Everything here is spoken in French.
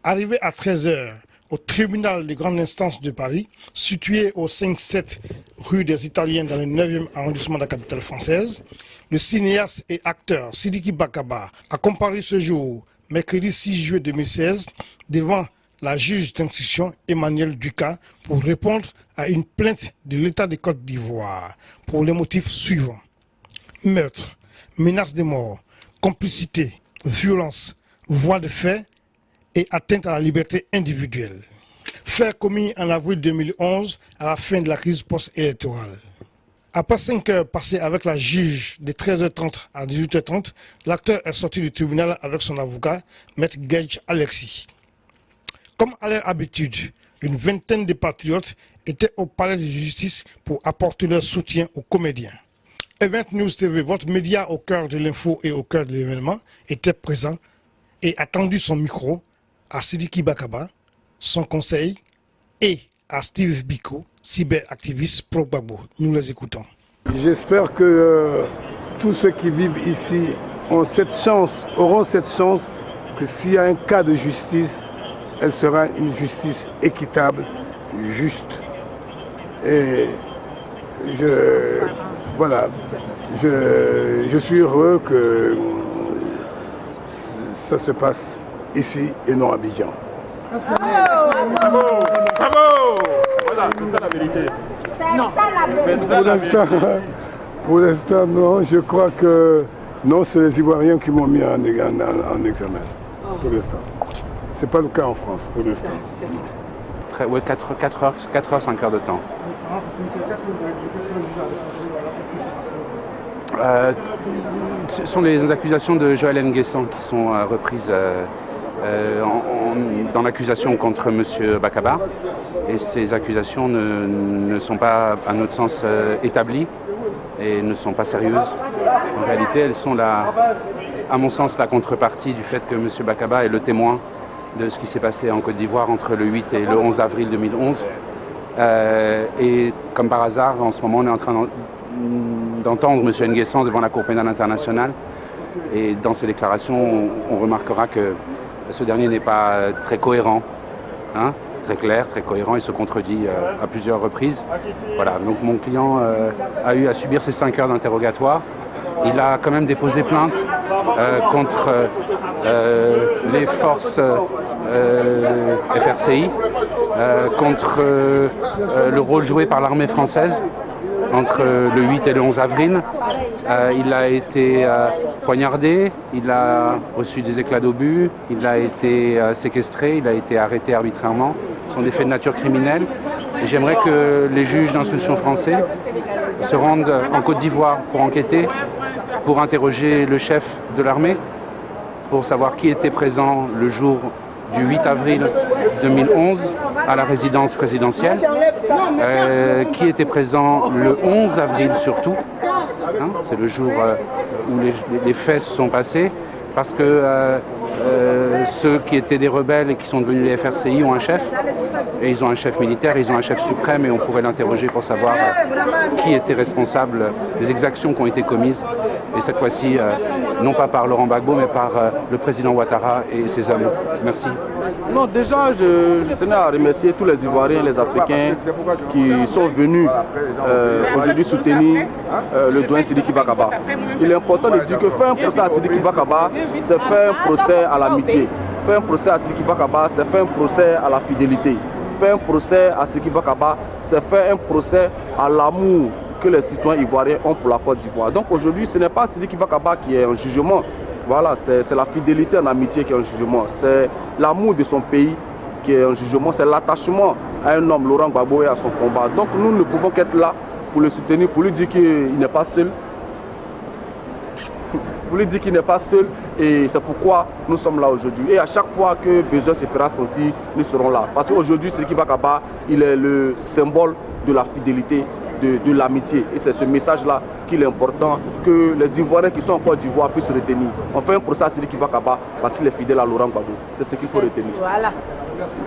Arrivé à 13 h au tribunal de grande instance de Paris, situé au 5-7 rue des Italiens dans le 9e arrondissement de la capitale française, le cinéaste et acteur Sidiki Bakaba a comparu ce jour, mercredi 6 juillet 2016, devant la juge d'instruction Emmanuelle Ducat pour répondre à une plainte de l'État de Côte d'Ivoire pour les motifs suivants: meurtre, menace de mort, complicité, violence, voie de fait et atteinte à la liberté individuelle. Fait commis en avril 2011 à la fin de la crise post-électorale. Après 5 heures passées avec la juge de 13h30 à 18h30, l'acteur est sorti du tribunal avec son avocat, Maître Gage Alexis. Comme à leur habitude, une vingtaine de patriotes étaient au palais de justice pour apporter leur soutien aux comédiens. Event News TV, votre média au cœur de l'info et au cœur de l'événement, était présent et a tendu son micro à Sidiki Bakaba, son conseil, et à Steve Biko, cyberactiviste pro-Gbagbo. Nous les écoutons. J'espère que tous ceux qui vivent ici auront cette chance que s'il y a un cas de justice, elle sera une justice équitable, juste. Et je suis heureux que ça se passe ici et non à Abidjan. Bravo! Bravo! Voilà, c'est ça la vérité. Non. Pour l'instant, non. Je crois que non, c'est les Ivoiriens qui m'ont mis en examen. Pour l'instant. Ce n'est pas le cas en France, pour l'instant. Oui, 4 heures, 5 heures de temps. Qu'est-ce que vous avez dit? Qu'est-ce que le juge a dit? Ce sont les accusations de Joël Nguessan qui sont reprises dans l'accusation contre M. Bakaba. Et ces accusations ne sont pas, à notre sens, établies et ne sont pas sérieuses. En réalité, elles sont, à mon sens, la contrepartie du fait que M. Bakaba est le témoin de ce qui s'est passé en Côte d'Ivoire entre le 8 et le 11 avril 2011. Et comme par hasard, en ce moment, on est en train d'entendre M. Nguessan devant la Cour pénale internationale. Et dans ses déclarations, on remarquera que ce dernier n'est pas très cohérent, très clair, très cohérent. Il se contredit à plusieurs reprises. Voilà, donc mon client a eu à subir ces 5 heures d'interrogatoire. Il a quand même déposé plainte contre les forces FRCI, contre le rôle joué par l'armée française entre le 8 et le 11 avril. Il a été poignardé, il a reçu des éclats d'obus, il a été séquestré, il a été arrêté arbitrairement. Ce sont des faits de nature criminelle. Et j'aimerais que les juges d'instruction français se rendent en Côte d'Ivoire pour enquêter, pour interroger le chef de l'armée, pour savoir qui était présent le jour du 8 avril 2011 à la résidence présidentielle, qui était présent le 11 avril surtout, c'est le jour où les faits se sont passés, parce que ceux qui étaient des rebelles et qui sont devenus les FRCI ont un chef, et ils ont un chef militaire, ils ont un chef suprême, et on pourrait l'interroger pour savoir qui était responsable des exactions qui ont été commises, et cette fois-ci, non pas par Laurent Gbagbo, mais par le président Ouattara et ses hommes. Merci. Non, déjà, je tenais à remercier tous les Ivoiriens, les Africains qui sont venus aujourd'hui soutenir le doyen Sidiki Bakaba. Il est important de dire que faire un procès à Sidiki Bakaba, c'est faire un procès à l'amitié. Faire un procès à Sidiki Bakaba, c'est faire un procès à la fidélité. Faire un procès à Sidiki Bakaba, c'est faire un procès à l'amour que les citoyens ivoiriens ont pour la Côte d'Ivoire. Donc aujourd'hui, ce n'est pas Sidiki Bakaba qui est en jugement. Voilà, c'est la fidélité en amitié qui est en jugement. C'est l'amour de son pays qui est en jugement. C'est l'attachement à un homme, Laurent Gbagbo, et à son combat. Donc nous ne pouvons qu'être là pour le soutenir, pour lui dire qu'il n'est pas seul. Pour lui dire qu'il n'est pas seul, et c'est pourquoi nous sommes là aujourd'hui. Et à chaque fois que besoin se fera sentir, nous serons là. Parce qu'aujourd'hui, Sidiki Bakaba, il est le symbole de la fidélité, de l'amitié. Et c'est ce message-là qu'il est important que les Ivoiriens qui sont en Côte d'Ivoire puissent retenir. On fait un procès à Sidiki Bakaba parce qu'il est fidèle à Laurent Gbagbo. C'est ce qu'il faut retenir. Voilà. Merci.